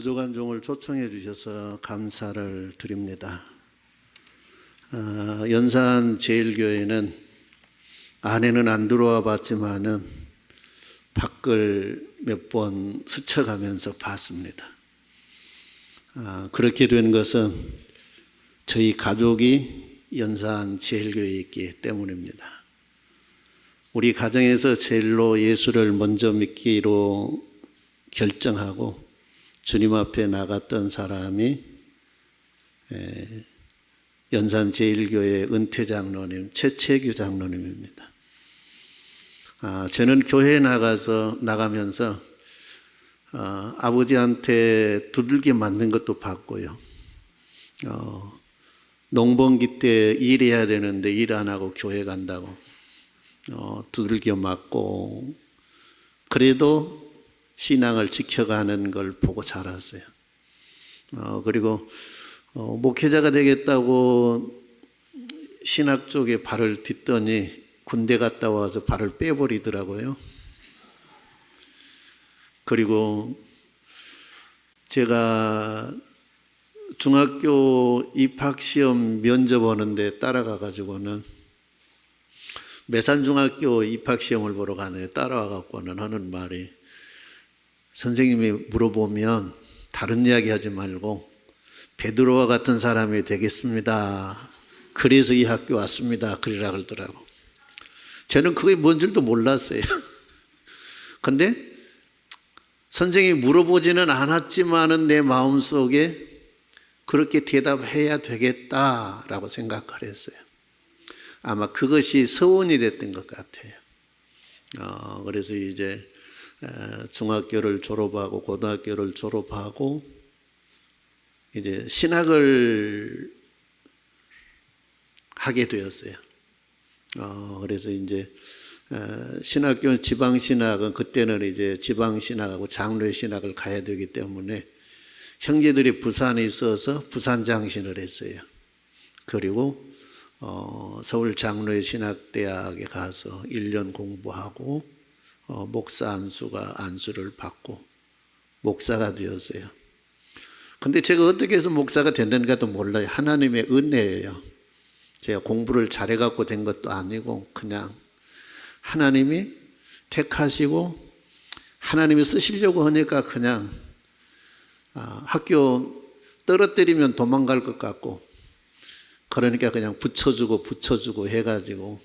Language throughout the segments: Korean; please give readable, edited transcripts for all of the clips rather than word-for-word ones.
보조관종을 초청해 주셔서 감사를 드립니다. 연산 제일교회는 안에는 안 들어와 봤지만은 밖을 몇 번 스쳐가면서 봤습니다. 그렇게 된 것은 저희 가족이 연산 제일교회에 있기 때문입니다. 우리 가정에서 제일로 예수를 먼저 믿기로 결정하고 주님 앞에 나갔던 사람이 연산 제일교회 은퇴장로님 최채규 장로님입니다. 저는 교회에 나가면서 아버지한테 두들겨 맞는 것도 봤고요. 농번기 때 일해야 되는데 일 안 하고 교회 간다고 두들겨 맞고, 그래도 신앙을 지켜가는 걸 보고 자랐어요. 그리고 목회자가 되겠다고 신학 쪽에 발을 딛더니 군대 갔다 와서 발을 빼버리더라고요. 그리고 제가 중학교 입학시험 면접 보는데 따라가가지고는 매산중학교 입학시험을 보러 가네 따라와갖고는 하는 말이, 선생님이 물어보면 다른 이야기 하지 말고 베드로와 같은 사람이 되겠습니다. 그래서 이 학교 왔습니다. 그러라 그러더라고. 저는 그게 뭔 줄도 몰랐어요. 근데 선생님이 물어보지는 않았지만은 내 마음속에 그렇게 대답해야 되겠다라고 생각을 했어요. 아마 그것이 서원이 됐던 것 같아요. 그래서 이제 중학교를 졸업하고 고등학교를 졸업하고 이제 신학을 하게 되었어요. 그래서 이제 신학교 지방신학은 그때는 이제 지방신학하고 장로의 신학을 가야 되기 때문에 형제들이 부산에 있어서 부산 장신을 했어요. 그리고 서울 장로의 신학대학에 가서 1년 공부하고 목사 안수를 받고 목사가 되었어요. 근데 제가 어떻게 해서 목사가 됐는가도 몰라요. 하나님의 은혜예요. 제가 공부를 잘해갖고 된 것도 아니고 그냥 하나님이 택하시고 하나님이 쓰시려고 하니까 그냥 학교 떨어뜨리면 도망갈 것 같고, 그러니까 그냥 붙여주고 해가지고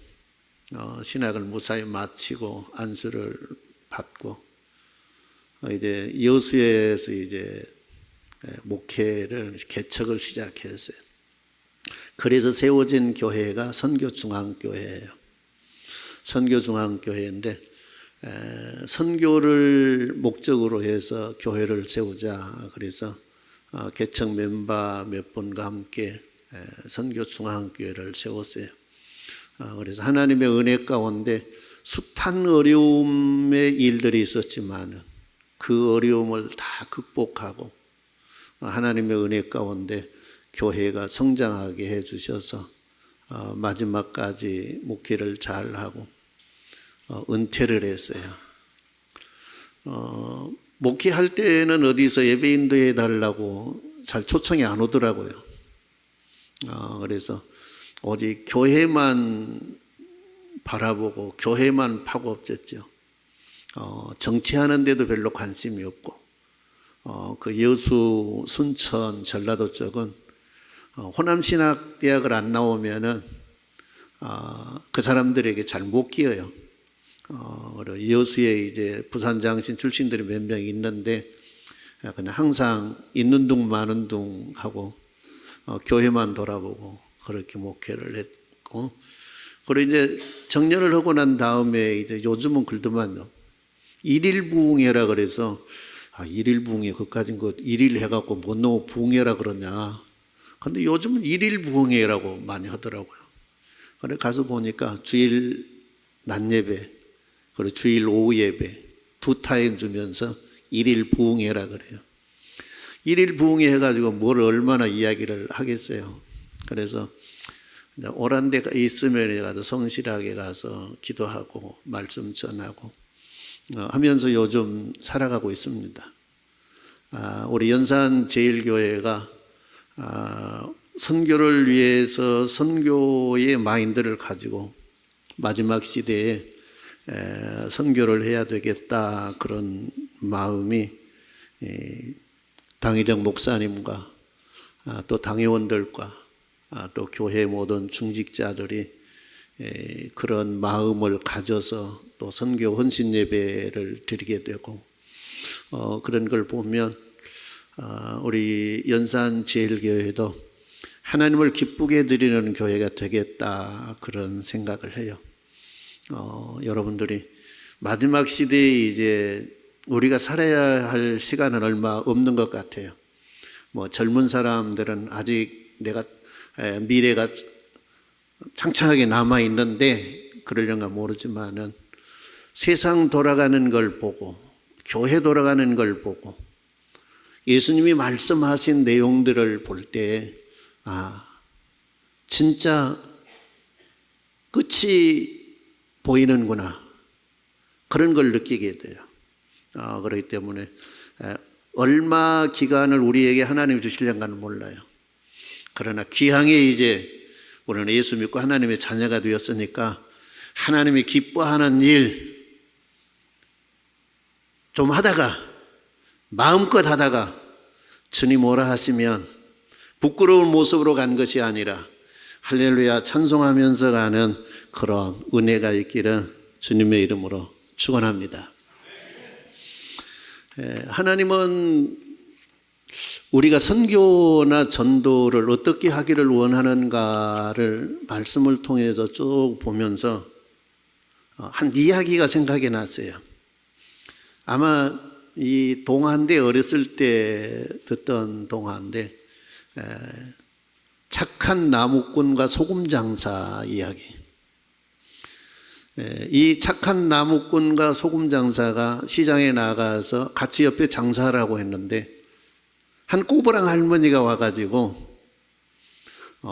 신학을 무사히 마치고 안수를 받고 이제 여수에서 이제 목회를 개척을 시작했어요. 그래서 세워진 교회가 선교중앙교회예요. 선교중앙교회인데 선교를 목적으로 해서 교회를 세우자. 그래서 개척 멤버 몇 분과 함께 선교중앙교회를 세웠어요. 그래서 하나님의 은혜 가운데 숱한 어려움의 일들이 있었지만 그 어려움을 다 극복하고 하나님의 은혜 가운데 교회가 성장하게 해주셔서 마지막까지 목회를 잘하고 은퇴를 했어요. 목회할 때는 어디서 예배 인도해 달라고 잘 초청이 안 오더라고요. 그래서 오직 교회만 바라보고 교회만 파고 없었죠. 정치하는 데도 별로 관심이 없고 그 여수, 순천, 전라도 쪽은 호남신학대학을 안 나오면은 그 사람들에게 잘 못 끼어요. 그리고 여수에 이제 부산장신 출신들이 몇 명 있는데 그냥 항상 있는 둥 마는 둥 하고 교회만 돌아보고 그렇게 목회를 했고, 그리고 이제 정년을 하고 난 다음에 이제 요즘은 그러더만요. 일일 부흥회라 그래서 일일 부흥회 그까진 거 일일 해갖고 못 너무 부흥회라 그러냐. 근데 요즘은 일일 부흥회라고 많이 하더라고요. 그래 가서 보니까 주일 낮 예배 그리고 주일 오후 예배 2타임 주면서 일일 부흥회라 그래요. 일일 부흥회 해가지고 뭘 얼마나 이야기를 하겠어요. 그래서 오란 데가 있으면 가서 성실하게 가서 기도하고 말씀 전하고 하면서 요즘 살아가고 있습니다. 우리 연산제일교회가 선교를 위해서 선교의 마인드를 가지고 마지막 시대에 선교를 해야 되겠다, 그런 마음이 당회장 목사님과 또 당회원들과 또 교회 모든 중직자들이 그런 마음을 가져서 또 선교 헌신 예배를 드리게 되고, 그런 걸 보면 우리 연산제일교회도 하나님을 기쁘게 드리는 교회가 되겠다, 그런 생각을 해요. 여러분들이 마지막 시대에 이제 우리가 살아야 할 시간은 얼마 없는 것 같아요. 뭐 젊은 사람들은 아직 미래가 창창하게 남아 있는데 그러려나 모르지만은 세상 돌아가는 걸 보고, 교회 돌아가는 걸 보고, 예수님이 말씀하신 내용들을 볼 때 진짜 끝이 보이는구나, 그런 걸 느끼게 돼요. 그렇기 때문에 얼마 기간을 우리에게 하나님이 주시려는가는 몰라요. 그러나 귀향에 이제 우리는 예수 믿고 하나님의 자녀가 되었으니까 하나님이 기뻐하는 일 좀 하다가, 마음껏 하다가 주님 오라 하시면 부끄러운 모습으로 간 것이 아니라 할렐루야 찬송하면서 가는 그런 은혜가 있기를 주님의 이름으로 축원합니다. 하나님은 우리가 선교나 전도를 어떻게 하기를 원하는가를 말씀을 통해서 쭉 보면서 한 이야기가 생각이 났어요. 아마 이 동화인데, 어렸을 때 듣던 동화인데, 착한 나무꾼과 소금 장사 이야기. 이 착한 나무꾼과 소금 장사가 시장에 나가서 같이 옆에 장사하라고 했는데, 한 꼬부랑 할머니가 와가지고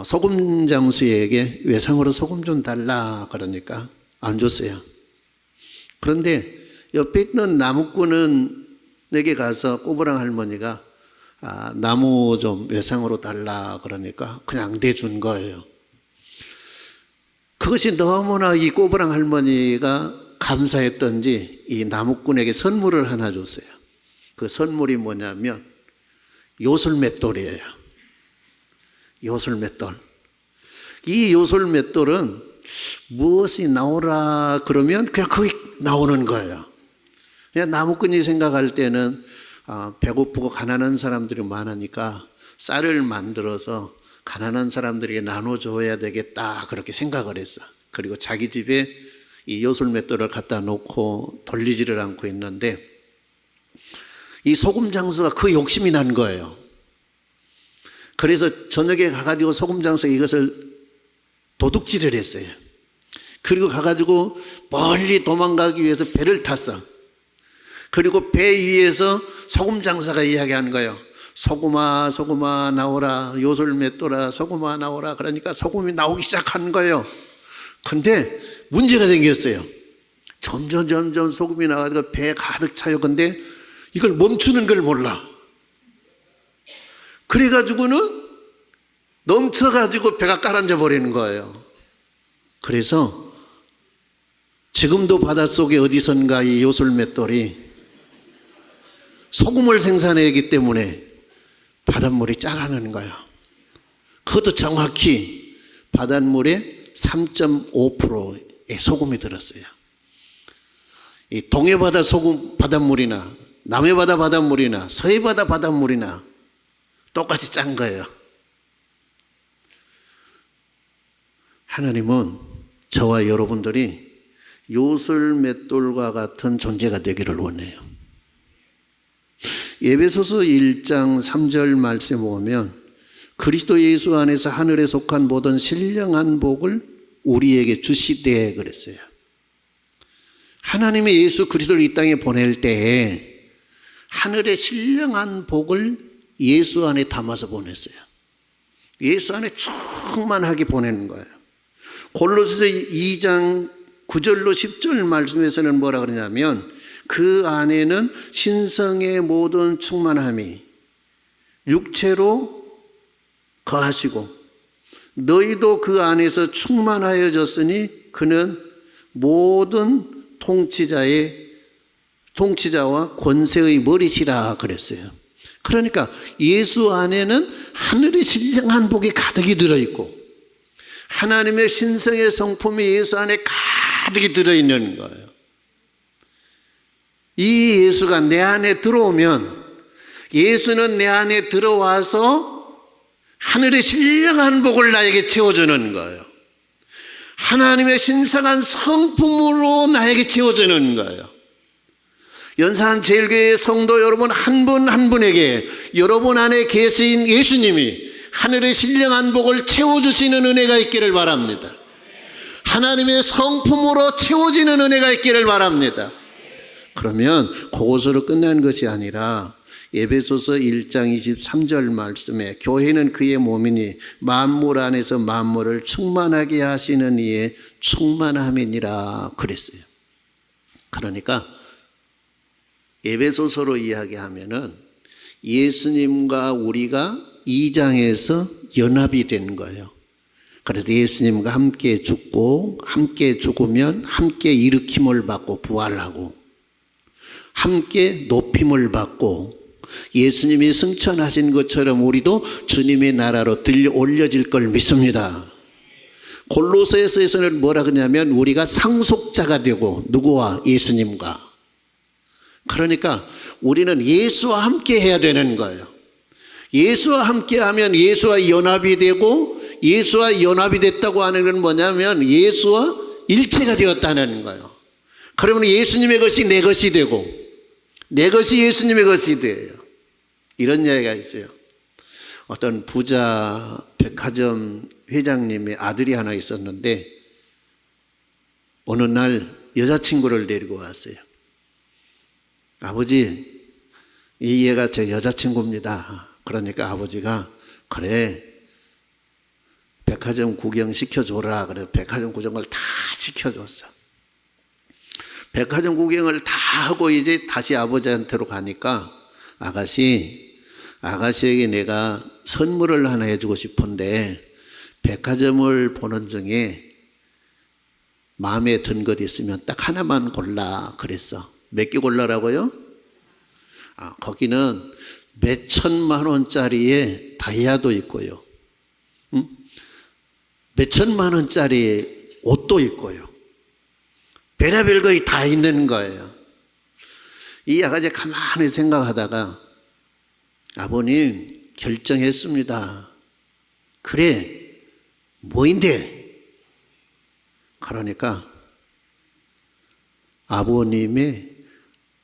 소금 장수에게 외상으로 소금 좀 달라 그러니까 안 줬어요. 그런데 옆에 있는 나무꾼은 내게 가서 꼬부랑 할머니가 나무 좀 외상으로 달라 그러니까 그냥 내준 거예요. 그것이 너무나 이 꼬부랑 할머니가 감사했던지 이 나무꾼에게 선물을 하나 줬어요. 그 선물이 뭐냐면 요술맷돌이에요. 요술맷돌. 이 요술맷돌은 무엇이 나오라 그러면 그냥 거기 나오는 거예요. 그냥 나무꾼이 생각할 때는 배고프고 가난한 사람들이 많으니까 쌀을 만들어서 가난한 사람들에게 나눠줘야 되겠다, 그렇게 생각을 했어. 그리고 자기 집에 이 요술맷돌을 갖다 놓고 돌리지를 않고 있는데, 이 소금 장수가 그 욕심이 난 거예요. 그래서 저녁에 가가지고 소금 장수가 이것을 도둑질을 했어요. 그리고 가가지고 멀리 도망가기 위해서 배를 탔어. 그리고 배 위에서 소금 장사가 이야기하는 거예요. 소금아 소금아 나오라, 요술맷돌아 소금아 나오라. 그러니까 소금이 나오기 시작한 거예요. 근데 문제가 생겼어요. 점점 소금이 나가지고 배 가득 차요. 근데 이걸 멈추는 걸 몰라. 그래가지고는 넘쳐가지고 배가 가라앉아 버리는 거예요. 그래서 지금도 바닷속에 어디선가 이 요술맷돌이 소금을 생산하기 때문에 바닷물이 짜라는 거예요. 그것도 정확히 바닷물의 3.5%의 소금이 들었어요. 이 동해바다 소금 바닷물이나 남해바다 바닷물이나 서해바다 바닷물이나 똑같이 짠 거예요. 하나님은 저와 여러분들이 요술맷돌과 같은 존재가 되기를 원해요. 에베소서 1장 3절 말씀에 보면 그리스도 예수 안에서 하늘에 속한 모든 신령한 복을 우리에게 주시되 그랬어요. 하나님의 예수 그리스도를 이 땅에 보낼 때에 하늘의 신령한 복을 예수 안에 담아서 보냈어요. 예수 안에 충만하게 보내는 거예요. 골로새서 2장 9절로 10절 말씀에서는 뭐라 그러냐면 그 안에는 신성의 모든 충만함이 육체로 거하시고 너희도 그 안에서 충만하여졌으니 그는 모든 통치자와 권세의 머리시라 그랬어요. 그러니까 예수 안에는 하늘의 신령한 복이 가득히 들어있고 하나님의 신성의 성품이 예수 안에 가득히 들어있는 거예요. 이 예수가 내 안에 들어오면 예수는 내 안에 들어와서 하늘의 신령한 복을 나에게 채워주는 거예요. 하나님의 신성한 성품으로 나에게 채워주는 거예요. 연산 제일교회 성도 여러분 한 분 한 분에게 여러분 안에 계신 예수님이 하늘의 신령한 복을 채워주시는 은혜가 있기를 바랍니다. 하나님의 성품으로 채워지는 은혜가 있기를 바랍니다. 그러면 그것으로 끝난 것이 아니라 에베소서 1장 23절 말씀에 교회는 그의 몸이니 만물 안에서 만물을 충만하게 하시는 이의 충만함이니라 그랬어요. 그러니까 에베소서로 이야기하면은 예수님과 우리가 2장에서 연합이 된 거예요. 그래서 예수님과 함께 죽고 함께 죽으면 함께 일으킴을 받고 부활하고 함께 높임을 받고 예수님이 승천하신 것처럼 우리도 주님의 나라로 들려 올려질 걸 믿습니다. 골로새서에서는 뭐라 그러냐면 우리가 상속자가 되고 누구와? 예수님과. 그러니까 우리는 예수와 함께 해야 되는 거예요. 예수와 함께 하면 예수와 연합이 되고 예수와 연합이 됐다고 하는 건 뭐냐면 예수와 일체가 되었다는 거예요. 그러면 예수님의 것이 내 것이 되고 내 것이 예수님의 것이 돼요. 이런 이야기가 있어요. 어떤 부자 백화점 회장님의 아들이 하나 있었는데 어느 날 여자친구를 데리고 왔어요. 아버지, 이 얘가 제 여자친구입니다. 그러니까 아버지가 그래 백화점 구경 시켜줘라. 그래 백화점 구경을 다 시켜줬어. 백화점 구경을 다 하고 이제 다시 아버지한테로 가니까 아가씨에게 내가 선물을 하나 해주고 싶은데 백화점을 보는 중에 마음에 든 것 있으면 딱 하나만 골라 그랬어. 몇 개 골라라고요? 거기는 몇 천만 원짜리의 다이아도 있고요. 몇 천만 원짜리 옷도 있고요. 별의별 것이 다 있는 거예요. 이 아가씨 가만히 생각하다가 아버님 결정했습니다. 그래 뭐인데? 그러니까 아버님의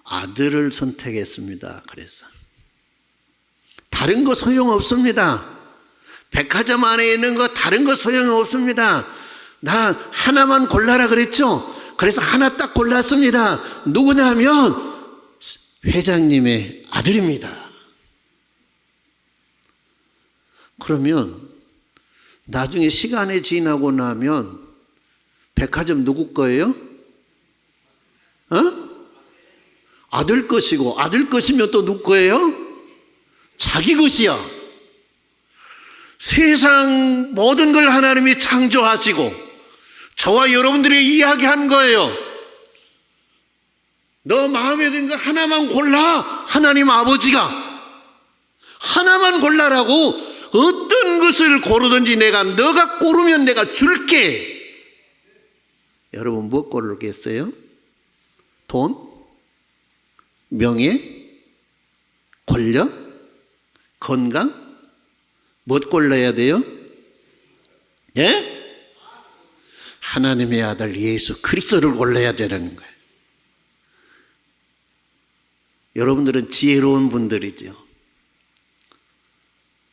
아들을 선택했습니다. 그래서 다른 거 소용없습니다. 백화점 안에 있는 거 다른 거 소용없습니다. 나 하나만 골라라 그랬죠. 그래서 하나 딱 골랐습니다. 누구냐면 회장님의 아들입니다. 그러면 나중에 시간이 지나고 나면 백화점 누구 거예요? 아들 것이고 아들 것이면 또 누구 거예요? 자기 것이야. 세상 모든 걸 하나님이 창조하시고 저와 여러분들이 이야기한 거예요. 너 마음에 드는 거 하나만 골라. 하나님 아버지가 하나만 골라라고 어떤 것을 고르든지 너가 고르면 내가 줄게. 여러분 뭐 고르겠어요? 돈? 명예? 권력? 건강? 뭐 골라야 돼요? 예? 하나님의 아들 예수 그리스도를 골라야 되는 거예요. 여러분들은 지혜로운 분들이죠.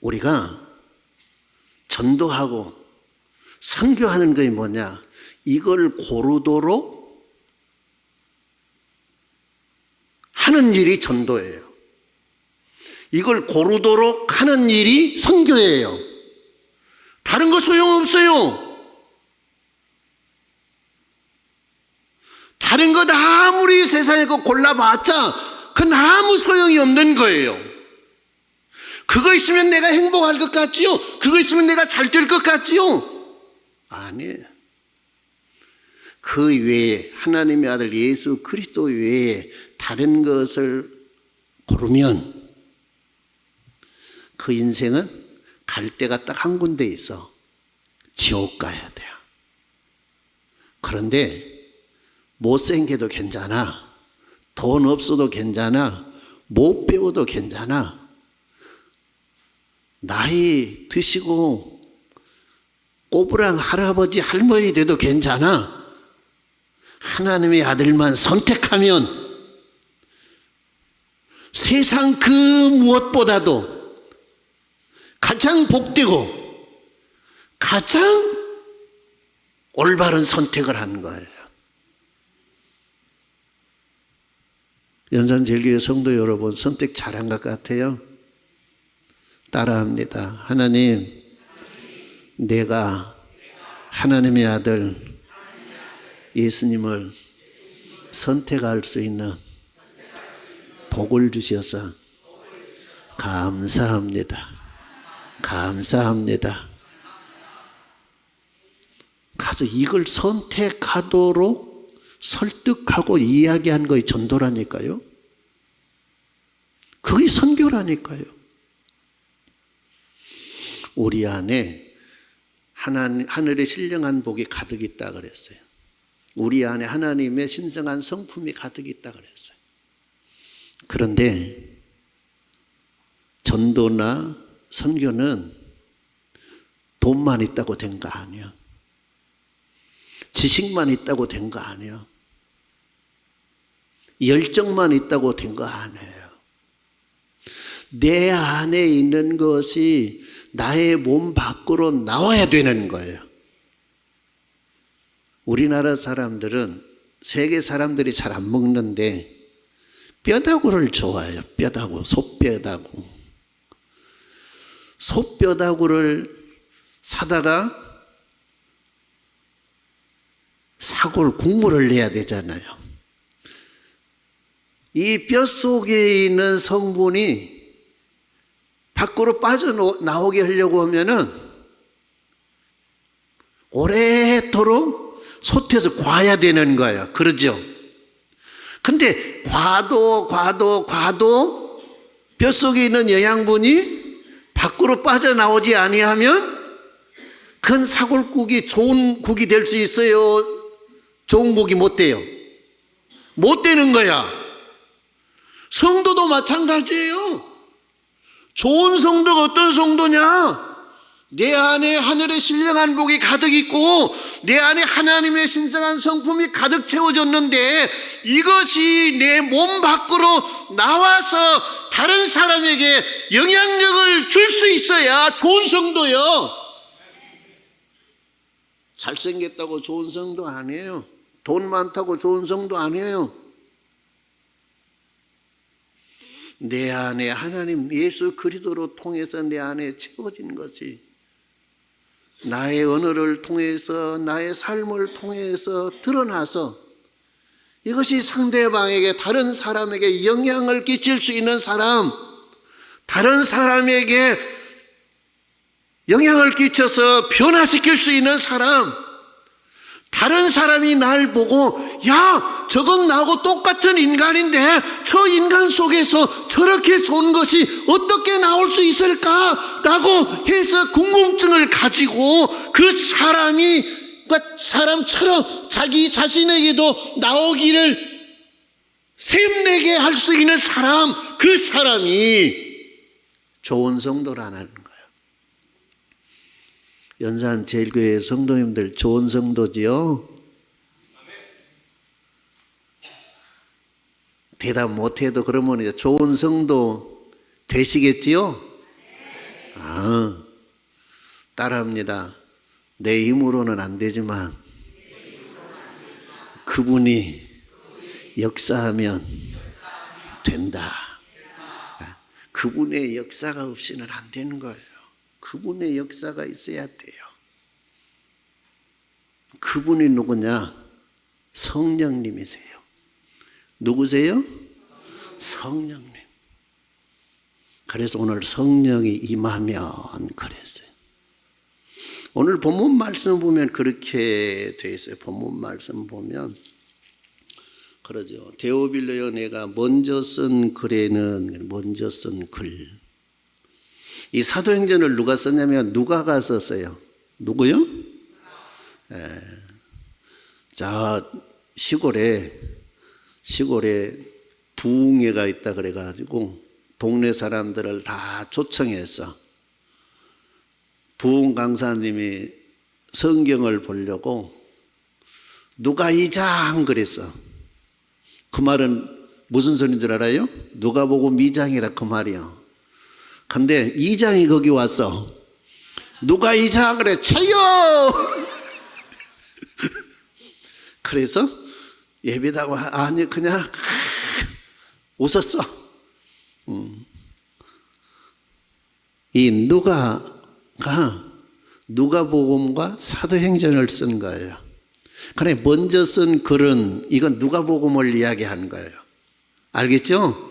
우리가 전도하고 선교하는 것이 뭐냐? 이걸 고르도록 하는 일이 전도예요. 이걸 고르도록 하는 일이 선교예요. 다른 거 소용없어요. 다른 다른 것 아무리 세상에 거 골라봤자 그건 아무 소용이 없는 거예요. 그거 있으면 내가 행복할 것 같지요? 그거 있으면 내가 잘 될 것 같지요? 아니에요. 그 외에 하나님의 아들 예수 그리스도 외에 다른 것을 고르면 그 인생은 갈 데가 딱 한 군데 있어. 지옥 가야 돼요. 그런데 못생겨도 괜찮아. 돈 없어도 괜찮아. 못 배워도 괜찮아. 나이 드시고 꼬부랑 할아버지 할머니 돼도 괜찮아. 하나님의 아들만 선택하면 세상 그 무엇보다도 가장 복되고 가장 올바른 선택을 한 거예요. 연산제일교회 성도 여러분, 선택 잘한 것 같아요? 따라합니다. 하나님, 내가 하나님의 아들 예수님을 선택할 수 있는 복을 주셔서 감사합니다. 감사합니다. 가서 이걸 선택하도록 설득하고 이야기한 거의 전도라니까요. 그게 선교라니까요. 우리 안에 하늘의 신령한 복이 가득 있다 그랬어요. 우리 안에 하나님의 신성한 성품이 가득 있다 그랬어요. 그런데 전도나 선교는 돈만 있다고 된 거 아니야. 지식만 있다고 된 거 아니야. 열정만 있다고 된 거 아니에요. 내 안에 있는 것이 나의 몸 밖으로 나와야 되는 거예요. 우리나라 사람들은 세계 사람들이 잘 안 먹는데 뼈다구를 좋아해요. 뼈다구, 소뼈다구. 소뼈다구를 사다가 사골 국물을 내야 되잖아요. 이 뼈 속에 있는 성분이 밖으로 빠져나오게 하려고 하면은 오래도록 솥에서 과야 되는 거예요. 그러죠? 근데 과도 뼈 속에 있는 영양분이 밖으로 빠져나오지 아니하면 그건 사골국이 좋은 국이 될 수 있어요? 좋은 국이 못 돼요? 못 되는 거야. 성도도 마찬가지예요. 좋은 성도가 어떤 성도냐? 내 안에 하늘의 신령한 복이 가득 있고 내 안에 하나님의 신성한 성품이 가득 채워졌는데 이것이 내 몸 밖으로 나와서 다른 사람에게 영향력을 줄 수 있어야 좋은 성도요. 잘생겼다고 좋은 성도 아니에요. 돈 많다고 좋은 성도 아니에요. 내 안에 하나님 예수 그리스도로 통해서 내 안에 채워진 것이 나의 언어를 통해서 나의 삶을 통해서 드러나서 이것이 상대방에게 다른 사람에게 영향을 끼칠 수 있는 사람, 다른 사람에게 영향을 끼쳐서 변화시킬 수 있는 사람, 다른 사람이 날 보고 야 저건 나하고 똑같은 인간인데 저 인간 속에서 저렇게 좋은 것이 어떻게 나올 수 있을까라고 해서 궁금증을 가지고 그 사람처럼 자기 자신에게도 나오기를 샘내게 할 수 있는 사람, 그 사람이 좋은 성도라는 거예요. 연산 제일교회 성도님들 좋은 성도지요? 대답 못해도 그러면 이제 좋은 성도 되시겠지요? 따라합니다. 내 힘으로는 안 되지만 그분이 역사하면 된다. 그분의 역사가 없이는 안 되는 거예요. 그분의 역사가 있어야 돼요. 그분이 누구냐? 성령님이세요. 누구세요? 성령님. 그래서 오늘 성령이 임하면 그랬어요. 오늘 본문 말씀 보면 그렇게 돼 있어요. 본문 말씀 보면 그러죠. 데오빌로여 내가 먼저 쓴 글에는 먼저 쓴 글. 이 사도행전을 누가 썼냐면 누가가 썼어요. 누구요? 자, 시골에 부흥회가 있다 그래가지고 동네 사람들을 다 초청해서 부흥 강사님이 성경을 보려고 누가 2장 그랬어. 그 말은 무슨 소리인 줄 알아요? 누가 보고 미장이라 그 말이요. 근데 2장이 거기 왔어. 누가 2장 그래? 쳐요! 그래서 예배다고 아니 그냥 웃었어. 이 누가복음과 사도행전을 쓴 거예요. 그래 먼저 쓴 글은 이건 누가복음을 이야기하는 거예요. 알겠죠?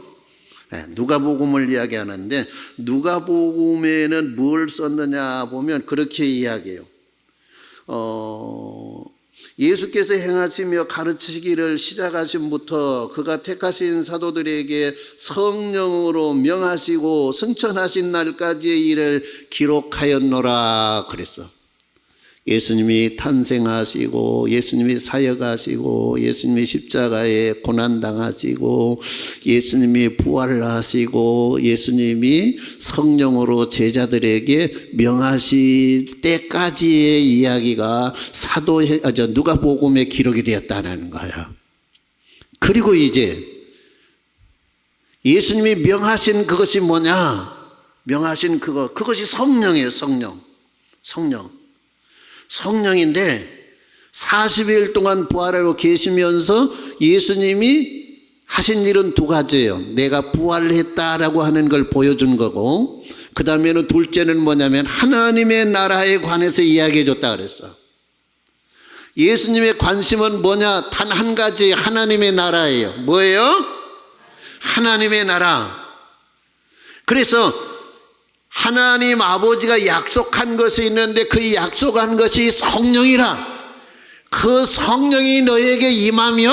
네, 누가복음을 이야기하는데 누가복음에는 뭘 썼느냐 보면 그렇게 이야기해요. 예수께서 행하시며 가르치기를 시작하신부터 그가 택하신 사도들에게 성령으로 명하시고 승천하신 날까지의 일을 기록하였노라 그랬어. 예수님이 탄생하시고 예수님이 사역하시고 예수님이 십자가에 고난당하시고 예수님이 부활하시고 예수님이 성령으로 제자들에게 명하실 때까지의 이야기가 누가복음에 기록이 되었다는 거야. 그리고 이제 예수님이 명하신 그것이 뭐냐? 명하신 그것이 성령이에요. 성령인데 40일 동안 부활하고 계시면서 예수님이 하신 일은 두 가지예요. 내가 부활했다라고 하는 걸 보여준 거고 그 다음에는 둘째는 뭐냐면 하나님의 나라에 관해서 이야기해 줬다 그랬어. 예수님의 관심은 뭐냐? 단 한 가지 하나님의 나라예요. 뭐예요? 하나님의 나라. 그래서 하나님 아버지가 약속한 것이 있는데 그 약속한 것이 성령이라. 그 성령이 너에게 임하면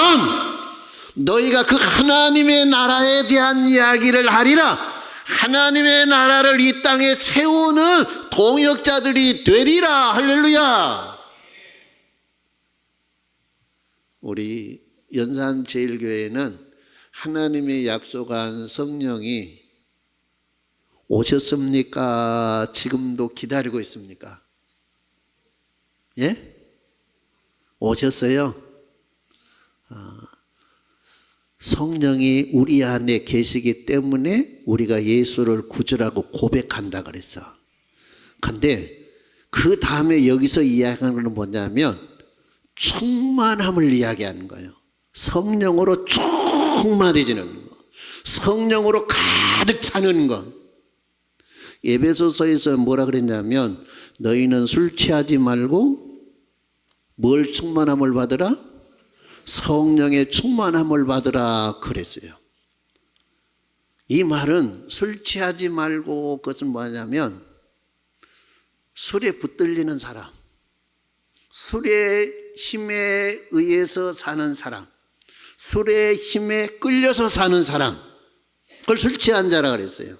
너희가 그 하나님의 나라에 대한 이야기를 하리라. 하나님의 나라를 이 땅에 세우는 동역자들이 되리라. 할렐루야. 우리 연산제일교회는 하나님의 약속한 성령이 오셨습니까? 지금도 기다리고 있습니까? 예? 오셨어요? 성령이 우리 안에 계시기 때문에 우리가 예수를 구주라고 고백한다 그랬어. 근데 그 다음에 여기서 이야기하는 건 뭐냐면 충만함을 이야기하는 거예요. 성령으로 충만해지는 거. 성령으로 가득 차는 것. 에베소서에서 뭐라 그랬냐면 너희는 술 취하지 말고 뭘 충만함을 받으라? 성령의 충만함을 받으라 그랬어요. 이 말은 술 취하지 말고 그것은 뭐냐면 술에 붙들리는 사람, 술의 힘에 의해서 사는 사람, 술의 힘에 끌려서 사는 사람, 그걸 술 취한 자라 그랬어요.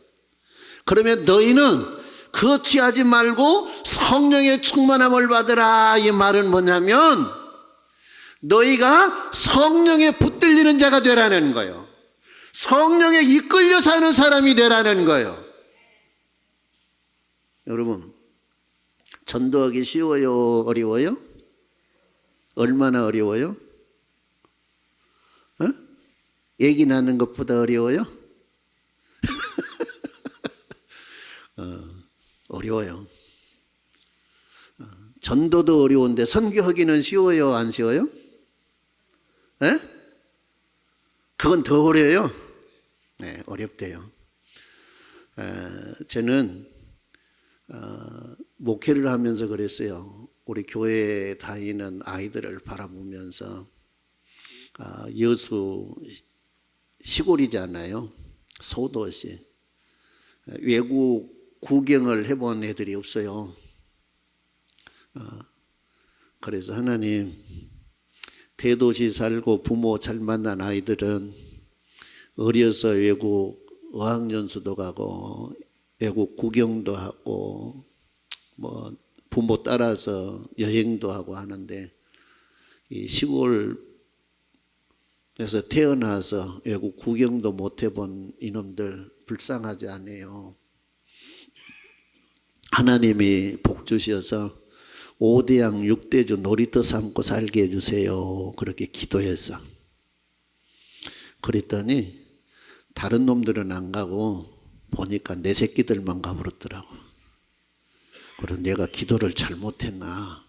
그러면 너희는 그거 취하지 말고 성령의 충만함을 받으라. 이 말은 뭐냐면 너희가 성령에 붙들리는 자가 되라는 거예요. 성령에 이끌려 사는 사람이 되라는 거예요. 여러분, 전도하기 쉬워요? 어려워요? 얼마나 어려워요? 얘기 나는 것보다 어려워요? 어려워요. 전도도 어려운데 선교하기는 쉬워요? 안 쉬워요? 에? 그건 더 어려워요. 네, 어렵대요. 저는 목회를 하면서 그랬어요. 우리 교회에 다니는 아이들을 바라보면서 여수 시골이잖아요. 소도시. 외국 구경을 해본 애들이 없어요. 그래서 하나님, 대도시 살고 부모 잘 만난 아이들은 어려서 외국 어학연수도 가고 외국 구경도 하고 뭐 부모 따라서 여행도 하고 하는데, 이 시골에서 태어나서 외국 구경도 못 해본 이놈들 불쌍하지 않아요. 하나님이 복 주셔서 5대양 6대주 놀이터 삼고 살게 해주세요. 그렇게 기도했어. 그랬더니 다른 놈들은 안 가고 보니까 내 새끼들만 가버렸더라고. 그래서 내가 기도를 잘못했나.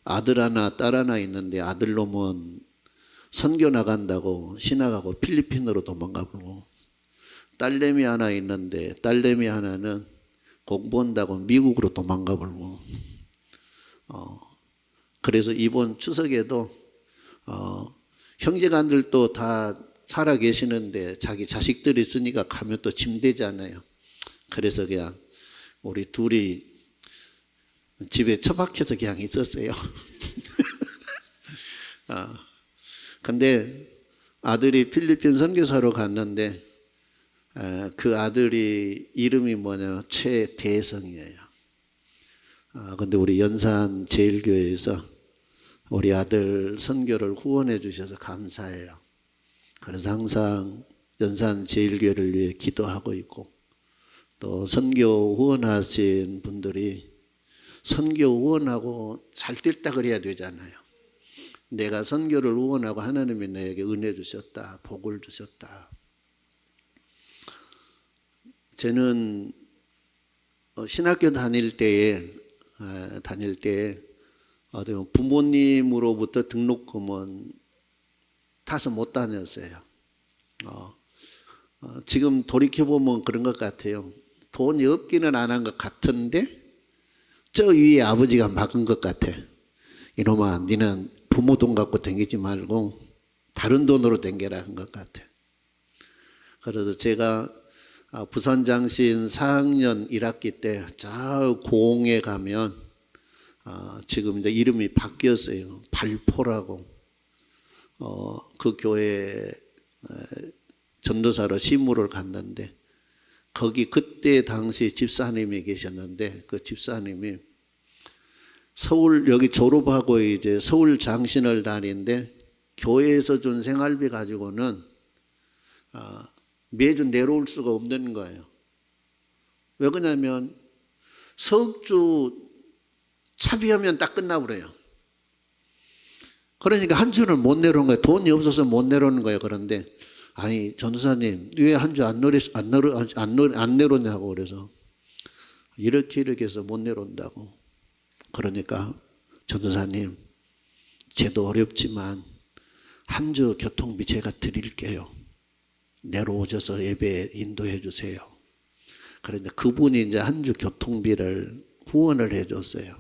아들 하나 딸 하나 있는데 아들놈은 선교 나간다고 신학하고 필리핀으로 도망가버리고, 딸내미 하나 있는데 딸내미 하나는 공부한다고 미국으로 도망가버리고, 그래서 이번 추석에도 형제간들도 다 살아 계시는데 자기 자식들이 있으니까 가면 또 짐되잖아요. 그래서 그냥 우리 둘이 집에 처박혀서 그냥 있었어요. 근데 아들이 필리핀 선교사로 갔는데 그 아들이 이름이 뭐냐면 최대성이에요. 근데 우리 연산 제일교회에서 우리 아들 선교를 후원해 주셔서 감사해요. 그래서 항상 연산 제일교회를 위해 기도하고 있고, 또 선교 후원하신 분들이 선교 후원하고 잘 됐다 그래야 되잖아요. 내가 선교를 후원하고 하나님이 내게 은혜 주셨다, 복을 주셨다. 저는 신학교 다닐 때에 부모님으로부터 등록금은 타서 못 다녔어요. 지금 돌이켜보면 그런 것 같아요. 돈이 없기는 안 한 것 같은데 저 위에 아버지가 막은 것 같아. 이놈아, 니는 부모 돈 갖고 다니지 말고 다른 돈으로 다니라 한 것 같아. 그래서 제가 부산장신 4학년 1학기 때 저 고흥에 가면 지금 이제 이름이 바뀌었어요. 발포라고. 그 교회 전도사로 시무를 갔는데, 거기 그때 당시 집사님이 계셨는데, 그 집사님이 서울 여기 졸업하고 이제 서울 장신을 다니는데 교회에서 준 생활비 가지고는 매주 내려올 수가 없는 거예요. 왜 그러냐면 석주 차비하면 딱 끝나버려요. 그러니까 한 주를 못 내려오는 거예요. 돈이 없어서 못 내려오는 거예요. 그런데 아니 전도사님 왜 한 주 안 내려오냐고, 그래서 이렇게 해서 못 내려온다고. 그러니까 전도사님 제도 어렵지만 한 주 교통비 제가 드릴게요. 내려오셔서 예배 인도해 주세요. 그런데 그분이 이제 한 주 교통비를 후원을 해 줬어요.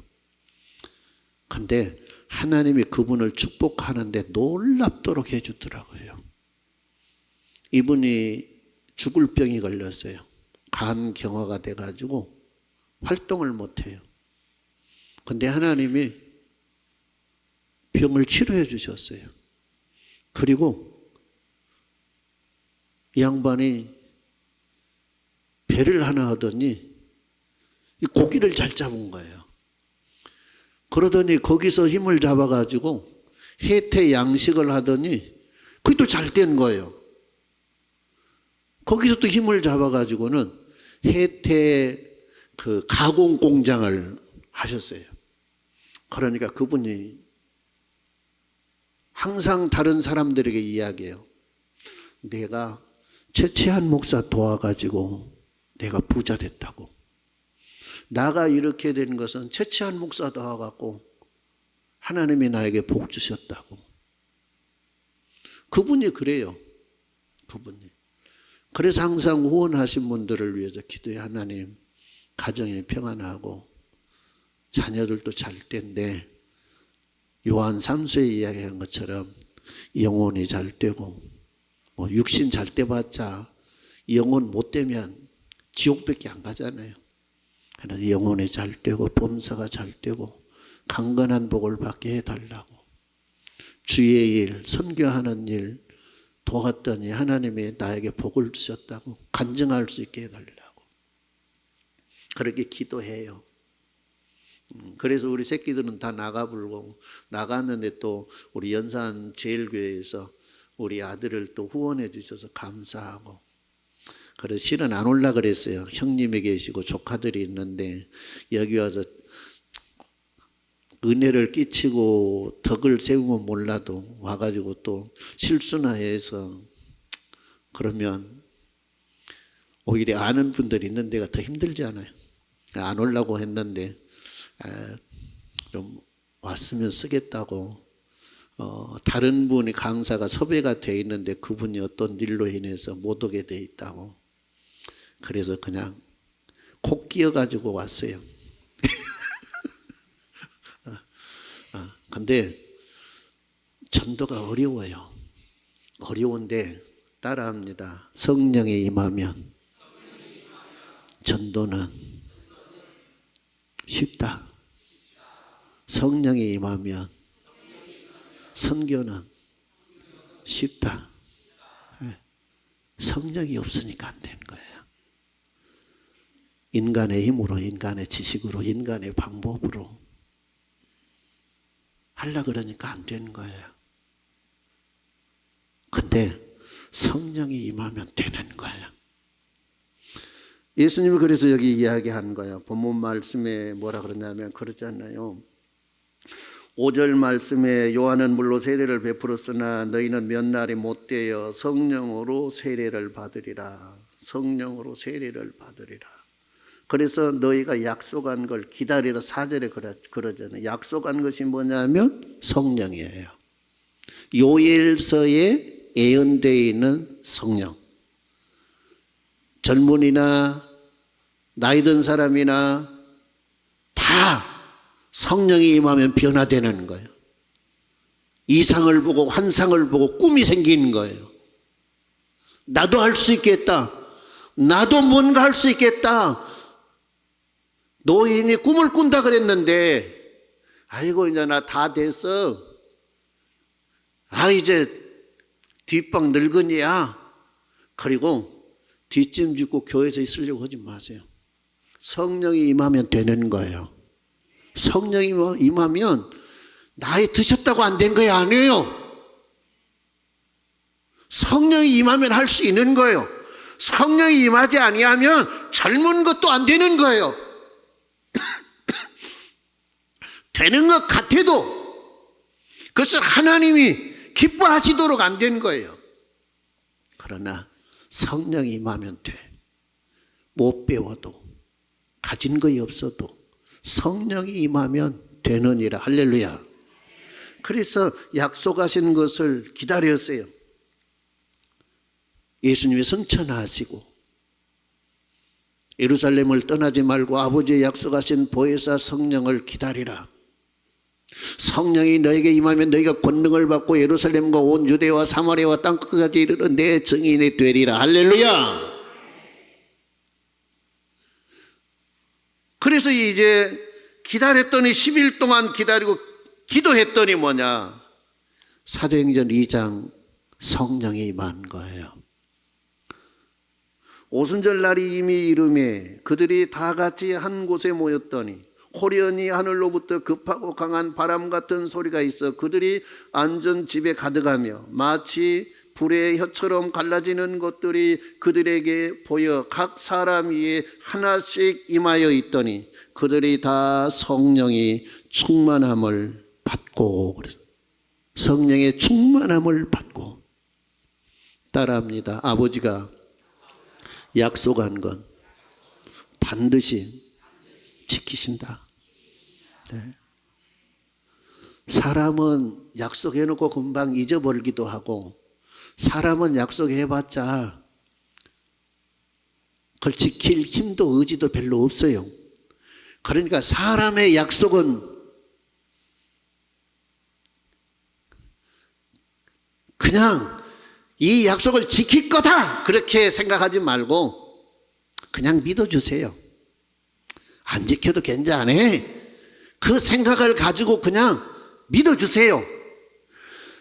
근데 하나님이 그분을 축복하는데 놀랍도록 해 주더라고요. 이분이 죽을 병이 걸렸어요. 간경화가 돼가지고 활동을 못해요. 근데 하나님이 병을 치료해 주셨어요. 그리고 이 양반이 배를 하나 하더니 이 고기를 잘 잡은 거예요. 그러더니 거기서 힘을 잡아가지고 해태 양식을 하더니 그게 또 잘 된 거예요. 거기서 또 힘을 잡아가지고는 해태 그 가공 공장을 하셨어요. 그러니까 그분이 항상 다른 사람들에게 이야기해요. 내가 최치한 목사 도와가지고 내가 부자 됐다고. 나가 이렇게 된 것은 최치한 목사 도와갖고 하나님이 나에게 복 주셨다고. 그분이 그래요. 그분이. 그래서 항상 후원하신 분들을 위해서 기도해. 하나님 가정이 평안하고 자녀들도 잘 텐데 요한 3서에 이야기한 것처럼 영혼이 잘 되고, 뭐 육신 잘 돼봤자 영혼 못 되면 지옥밖에 안 가잖아요. 그래서 영혼이 잘 되고 범사가 잘 되고 강건한 복을 받게 해달라고, 주의 일, 선교하는 일 도왔더니 하나님이 나에게 복을 주셨다고 간증할 수 있게 해달라고 그렇게 기도해요. 그래서 우리 새끼들은 다 나가불고, 나갔는데 또 우리 연산 제일교회에서 우리 아들을 또 후원해 주셔서 감사하고, 그래서 실은 안 올라 그랬어요. 형님이 계시고 조카들이 있는데 여기 와서 은혜를 끼치고 덕을 세우면 몰라도 와가지고 또 실수나 해서 그러면 오히려 아는 분들이 있는 데가 더 힘들지 않아요. 안 오려고 했는데 좀 왔으면 쓰겠다고 다른 분이 강사가 섭외가 돼 있는데 그분이 어떤 일로 인해서 못 오게 돼 있다고, 그래서 그냥 콕 끼어가지고 왔어요. 근데 전도가 어려워요. 어려운데 따라합니다. 성령이 임하면 전도는 쉽다. 성령이 임하면 선교는 쉽다. 성령이 없으니까 안 되는 거예요. 인간의 힘으로, 인간의 지식으로, 인간의 방법으로 하려고 그러니까 안 되는 거예요. 근데 성령이 임하면 되는 거예요. 예수님이 그래서 여기 이야기한 거예요. 본문 말씀에 뭐라 그러냐면 그러잖아요. 5절 말씀에 요한은 물로 세례를 베풀었으나 너희는 몇 날이 못되어 성령으로 세례를 받으리라. 성령으로 세례를 받으리라. 그래서 너희가 약속한 걸 기다리라. 4절에 그러잖아요. 약속한 것이 뭐냐면 성령이에요. 요엘서에 예언되어 있는 성령. 젊은이나 나이 든 사람이나 다 성령이 임하면 변화되는 거예요. 이상을 보고 환상을 보고 꿈이 생기는 거예요. 나도 할 수 있겠다. 나도 뭔가 할 수 있겠다. 노인이 꿈을 꾼다 그랬는데 아이고 이제 나 다 됐어. 이제 뒷방 늙은이야. 그리고 뒷짐 짓고 교회에서 있으려고 하지 마세요. 성령이 임하면 되는 거예요. 성령이 임하면 나이 드셨다고 안 된 거예요? 아니에요. 성령이 임하면 할 수 있는 거예요. 성령이 임하지 아니하면 젊은 것도 안 되는 거예요. 되는 것 같아도 그것을 하나님이 기뻐하시도록 안 된 거예요. 그러나 성령이 임하면 돼. 못 배워도 가진 것이 없어도 성령이 임하면 되느니라. 할렐루야. 그래서 약속하신 것을 기다렸어요. 예수님이 성천하시고 예루살렘을 떠나지 말고 아버지의 약속하신 보혜사 성령을 기다리라. 성령이 너에게 임하면 너희가 권능을 받고 예루살렘과 온 유대와 사마리아와 땅끝까지 이르러 내 증인이 되리라. 할렐루야. 그래서 이제 기다렸더니 10일 동안 기다리고 기도했더니 뭐냐, 사도행전 2장 성령이 임한 거예요. 오순절 날이 이미 이르매 그들이 다 같이 한 곳에 모였더니 호련히 하늘로부터 급하고 강한 바람 같은 소리가 있어 그들이 앉은 집에 가득하며 마치 불의 혀처럼 갈라지는 것들이 그들에게 보여 각 사람 위에 하나씩 임하여 있더니 그들이 다 성령이 충만함을 받고, 성령의 충만함을 받고. 따라합니다. 아버지가 약속한 건 반드시 지키신다. 네. 사람은 약속해놓고 금방 잊어버리기도 하고, 사람은 약속해봤자 그걸 지킬 힘도 의지도 별로 없어요. 그러니까 사람의 약속은 그냥 이 약속을 지킬 거다 그렇게 생각하지 말고 그냥 믿어주세요. 안 지켜도 괜찮아. 그 생각을 가지고 그냥 믿어주세요.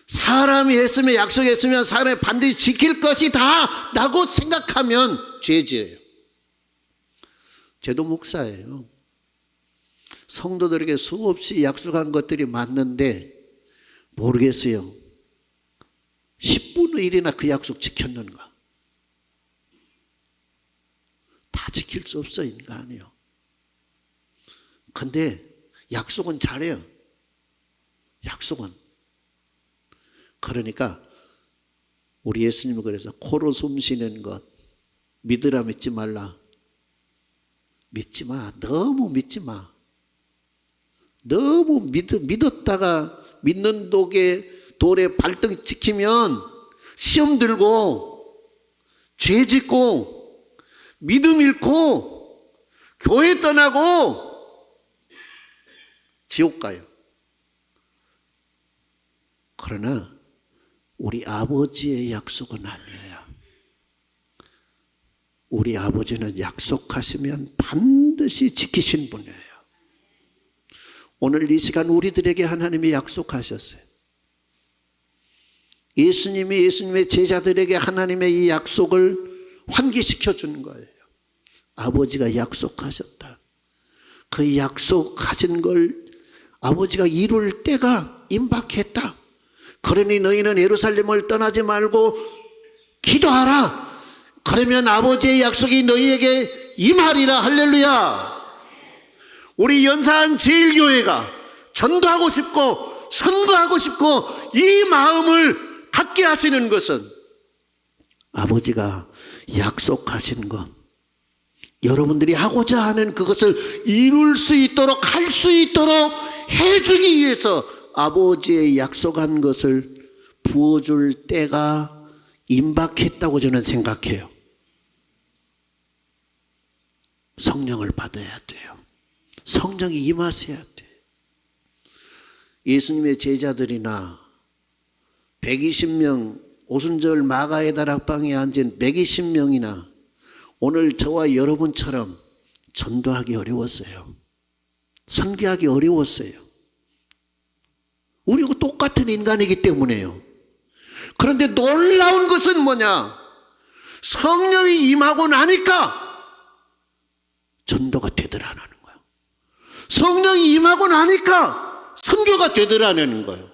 사람이 했으면, 약속했으면 사람이 반드시 지킬 것이다 라고 생각하면 죄지어요. 저도 목사예요. 성도들에게 수없이 약속한 것들이 많는데 모르겠어요. 10분의 1이나 그 약속 지켰는가? 다 지킬 수 없어, 인간이요. 근데 약속은 잘해요. 약속은. 그러니까 우리 예수님은 그래서 코로 숨 쉬는 것 믿으라 믿지 말라. 믿지 마. 너무 믿지 마. 너무 믿었다가 믿는 돌에 발등 찍히면 시험 들고 죄 짓고 믿음 잃고 교회 떠나고 지옥 가요. 그러나 우리 아버지의 약속은 아니에요. 우리 아버지는 약속하시면 반드시 지키신 분이에요. 오늘 이 시간 우리들에게 하나님이 약속하셨어요. 예수님이 예수님의 제자들에게 하나님의 이 약속을 환기시켜 주는 거예요. 아버지가 약속하셨다. 그 약속하신 걸 아버지가 이룰 때가 임박했다. 그러니 너희는 예루살렘을 떠나지 말고 기도하라. 그러면 아버지의 약속이 너희에게 임하리라. 할렐루야. 우리 연산 제일교회가 전도하고 싶고 선거하고 싶고 이 마음을 갖게 하시는 것은 아버지가 약속하신 것, 여러분들이 하고자 하는 그것을 이룰 수 있도록 할 수 있도록 해주기 위해서 아버지의 약속한 것을 부어줄 때가 임박했다고 저는 생각해요. 성령을 받아야 돼요. 성령이 임하셔야 돼요. 예수님의 제자들이나 120명 오순절 마가의 다락방에 앉은 120명이나 오늘 저와 여러분처럼 전도하기 어려웠어요. 선교하기 어려웠어요. 우리가 똑같은 인간이기 때문에요. 그런데 놀라운 것은 뭐냐? 성령이 임하고 나니까 전도가 되더라는 거예요. 성령이 임하고 나니까 선교가 되더라는 거예요.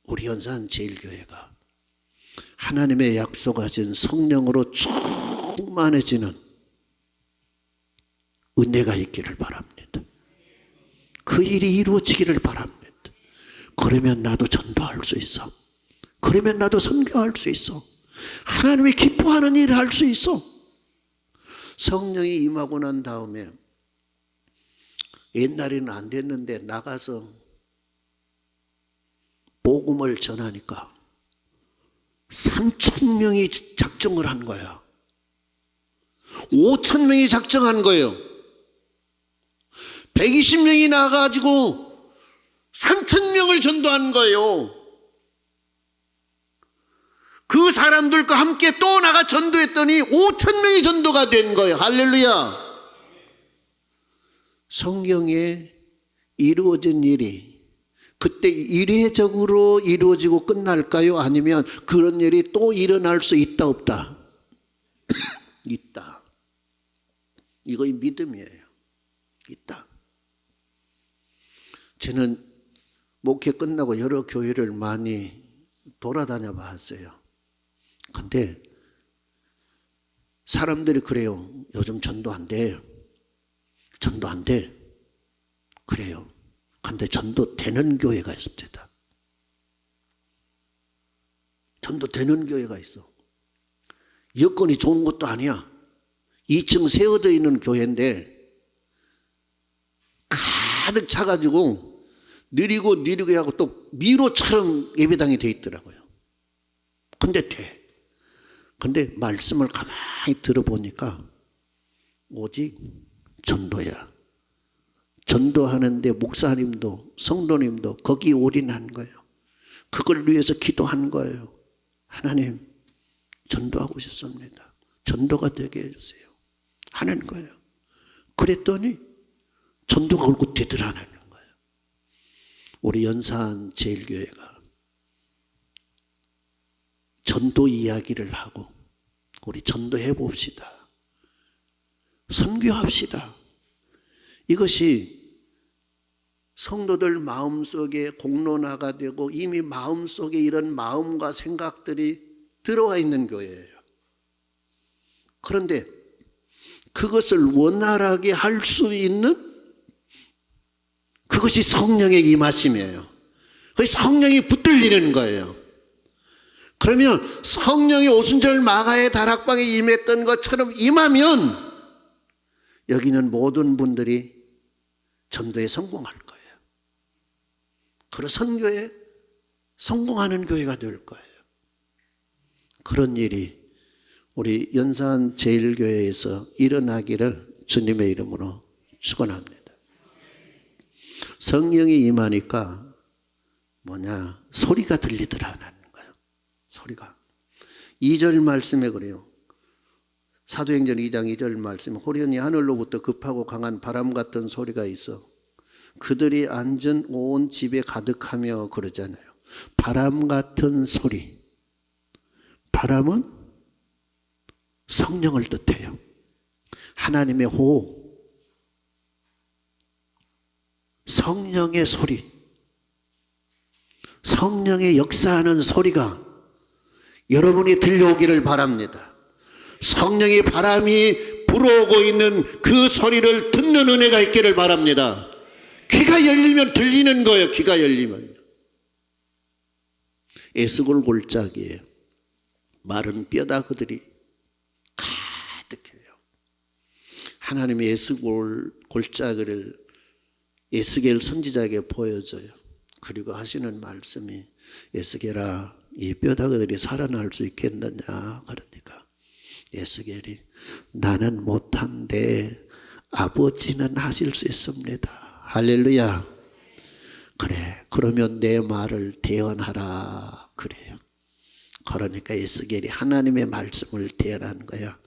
우리 연산 제일교회가 하나님의 약속하신 성령으로 충만해지는 은혜가 있기를 바랍니다. 그 일이 이루어지기를 바랍니다. 그러면 나도 전도할 수 있어. 그러면 나도 선교할 수 있어. 하나님이 기뻐하는 일을 할 수 있어. 성령이 임하고 난 다음에 옛날에는 안 됐는데 나가서 복음을 전하니까 3,000명이 작정을 한 거야. 5,000명이 작정한 거예요. 120명이 나가가지고 3,000명을 전도한 거예요. 그 사람들과 함께 또 나가 전도했더니 5,000명이 전도가 된 거예요. 할렐루야. 성경에 이루어진 일이 그때 이례적으로 이루어지고 끝날까요? 아니면 그런 일이 또 일어날 수 있다 없다? 있다. 이거 믿음이에요. 있다. 저는 목회 끝나고 여러 교회를 많이 돌아다녀 봤어요. 근데 사람들이 그래요. 요즘 전도 안 돼. 전도 안 돼. 그래요. 근데 전도 되는 교회가 있습니다. 전도 되는 교회가 있어. 여건이 좋은 것도 아니야. 2층 세워져 있는 교회인데 가득 차가지고 느리고 하고 또 미로처럼 예배당이 돼 있더라고요. 근데 돼. 근데 말씀을 가만히 들어보니까 오직 전도야. 전도하는데 목사님도 성도님도 거기 올인한 거예요. 그걸 위해서 기도한 거예요. 하나님, 전도하고 싶습니다. 전도가 되게 해주세요. 하는 거예요. 그랬더니 전도가 울긋대더라는 거예요. 우리 연산 제일교회가 전도 이야기를 하고 우리 전도해 봅시다. 선교합시다. 이것이 성도들 마음속에 공론화가 되고 이미 마음속에 이런 마음과 생각들이 들어와 있는 교회예요. 그런데 그것을 원활하게 할 수 있는 그것이 성령의 임하심이에요. 그 성령이 붙들리는 거예요. 그러면 성령이 오순절 마가의 다락방에 임했던 것처럼 임하면 여기는 모든 분들이 전도에 성공할 거예요. 그리고 선교에 성공하는 교회가 될 거예요. 그런 일이 우리 연산 제일교회에서 일어나기를 주님의 이름으로 축원합니다. 성령이 임하니까 소리가 들리더라는 거예요. 소리가. 2절 말씀에 그래요. 사도행전 2장 2절 말씀, 호련히 하늘로부터 급하고 강한 바람 같은 소리가 있어 그들이 앉은 온 집에 가득하며 그러잖아요. 바람 같은 소리. 바람은 성령을 뜻해요. 하나님의 호흡, 성령의 소리, 성령의 역사하는 소리가 여러분이 들려오기를 바랍니다. 성령의 바람이 불어오고 있는 그 소리를 듣는 은혜가 있기를 바랍니다. 귀가 열리면 들리는 거예요. 귀가 열리면. 에스골 골짜기에 마른 뼈다귀들이 가득해요. 하나님의 에스골 골짜기를 에스겔 선지자에게 보여줘요. 그리고 하시는 말씀이 에스겔아, 이 뼈다귀들이 살아날 수 있겠느냐 그러니까 에스겔이 나는 못한데 아버지는 하실 수 있습니다. 할렐루야. 그래, 그러면 내 말을 대언하라 그래요. 그러니까 에스겔이 하나님의 말씀을 대언한 거야.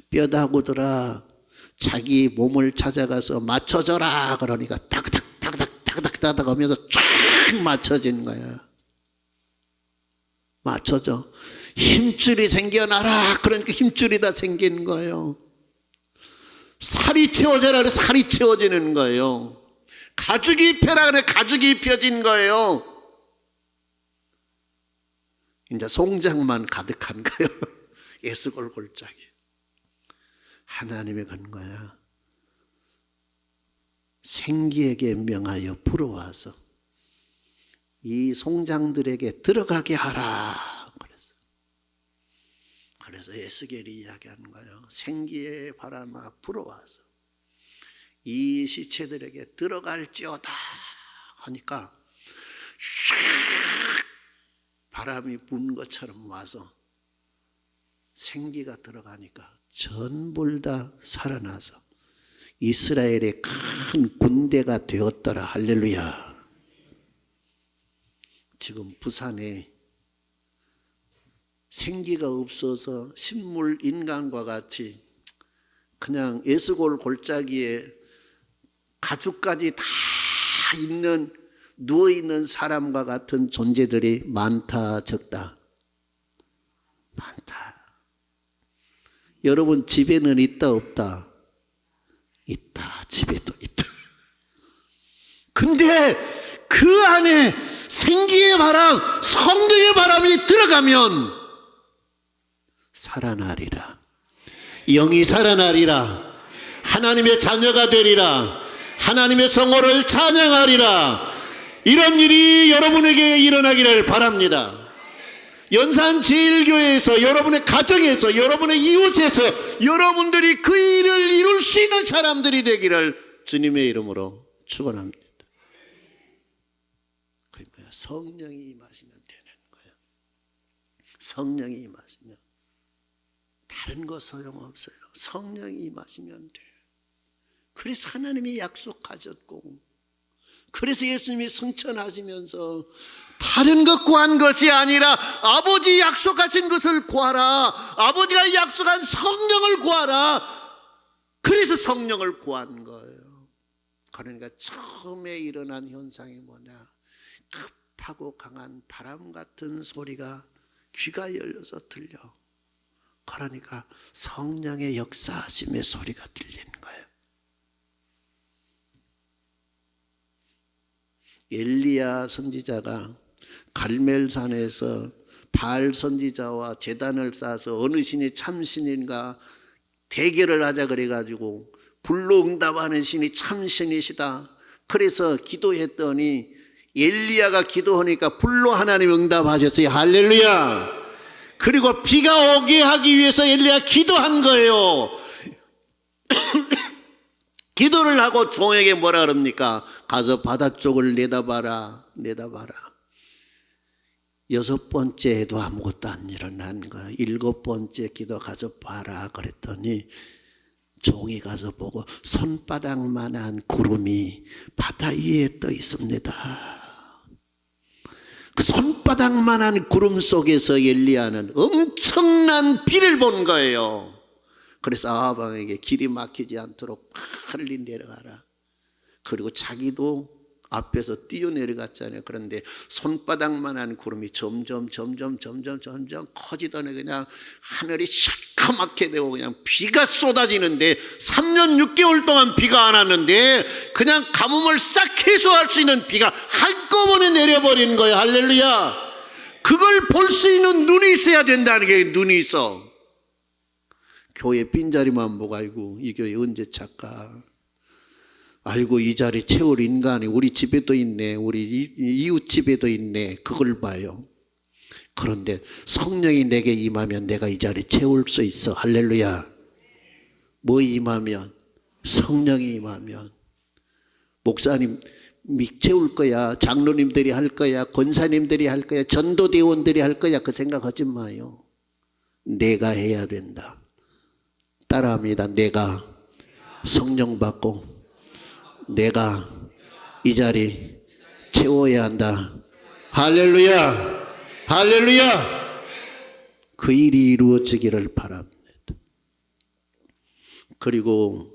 뼈다귀들아, 자기 몸을 찾아가서 맞춰줘라 그러니까 딱딱딱딱딱딱 하면서 쫙 맞춰진 거야. 맞춰져. 힘줄이 생겨나라 그러니까 힘줄이 다 생긴 거예요. 살이 채워져라 그래서 살이 채워지는 거예요. 가죽이 입혀라 그래 가죽이 입혀진 거예요. 이제 송장만 가득한 거예요. 에스골 골짜기. 하나님의 근거야. 생기에게 명하여 불어와서 이 송장들에게 들어가게 하라. 그래서 에스겔이 이야기하는 거예요. 생기의 바람아 불어와서 이 시체들에게 들어갈지어다 하니까 샥 바람이 분 것처럼 와서 생기가 들어가니까 전부 다 살아나서 이스라엘의 큰 군대가 되었더라. 할렐루야. 지금 부산에 생기가 없어서 식물 인간과 같이 그냥 에스골 골짜기에 가죽까지 다 있는 누워있는 사람과 같은 존재들이 많다 적다? 많다. 여러분 집에는 있다 없다? 있다. 집에도 있다. 근데 그 안에 생기의 바람, 성령의 바람이 들어가면 살아나리라. 영이 살아나리라. 하나님의 자녀가 되리라. 하나님의 성호를 찬양하리라. 이런 일이 여러분에게 일어나기를 바랍니다. 연산 제일교회에서, 여러분의 가정에서, 여러분의 이웃에서 여러분들이 그 일을 이룰 수 있는 사람들이 되기를 주님의 이름으로 축원합니다. 그게 뭐야? 성령이 임하시면 되는 거예요. 성령이 임하시면 다른 거 소용없어요. 성령이 임하시면 돼요. 그래서 하나님이 약속하셨고, 그래서 예수님이 승천하시면서 다른 것 구한 것이 아니라 아버지 약속하신 것을 구하라, 아버지가 약속한 성령을 구하라. 그래서 성령을 구한 거예요. 그러니까 처음에 일어난 현상이 뭐냐, 급하고 강한 바람 같은 소리가 귀가 열려서 들려. 그러니까 성령의 역사하심의 소리가 들리는 거예요. 엘리야 선지자가 갈멜산에서 바알 선지자와 제단을 쌓아서 어느 신이 참신인가 대결을 하자 그래가지고 불로 응답하는 신이 참신이시다. 그래서 기도했더니 엘리야가 기도하니까 불로 하나님 응답하셨어요. 할렐루야. 그리고 비가 오게 하기 위해서 엘리야가 기도한 거예요. 기도를 하고 종에게 뭐라 그럽니까? 가서 바다 쪽을 내다봐라, 내다봐라. 6번째 해도 아무것도 안 일어난 거야. 7번째 기도 가서 봐라 그랬더니 종이 가서 보고 손바닥만한 구름이 바다 위에 떠 있습니다. 그 손바닥만한 구름 속에서 엘리야는 엄청난 비를 본 거예요. 그래서 아합왕에게 길이 막히지 않도록 빨리 내려가라. 그리고 자기도 앞에서 뛰어내려갔잖아요. 그런데 손바닥만한 구름이 점점 커지더니 그냥 하늘이 시커멓게 되고 그냥 비가 쏟아지는데 3년 6개월 동안 비가 안 왔는데 그냥 가뭄을 싹 해소할 수 있는 비가 한꺼번에 내려버리는 거예요. 할렐루야. 그걸 볼 수 있는 눈이 있어야 된다는 게, 눈이 있어. 교회 빈자리만 보고 아이고 이 교회 언제 찰까, 아이고 이 자리 채울 인간이 우리 집에도 있네, 우리 이웃 집에도 있네, 그걸 봐요. 그런데 성령이 내게 임하면 내가 이 자리 채울 수 있어. 할렐루야. 뭐 임하면? 성령이 임하면. 목사님 채울 거야, 장로님들이 할 거야, 권사님들이 할 거야, 전도대원들이 할 거야, 그 생각하지 마요. 내가 해야 된다. 따라합니다. 내가 성령 받고 내가 이 자리 채워야 한다. 할렐루야. 할렐루야. 그 일이 이루어지기를 바랍니다. 그리고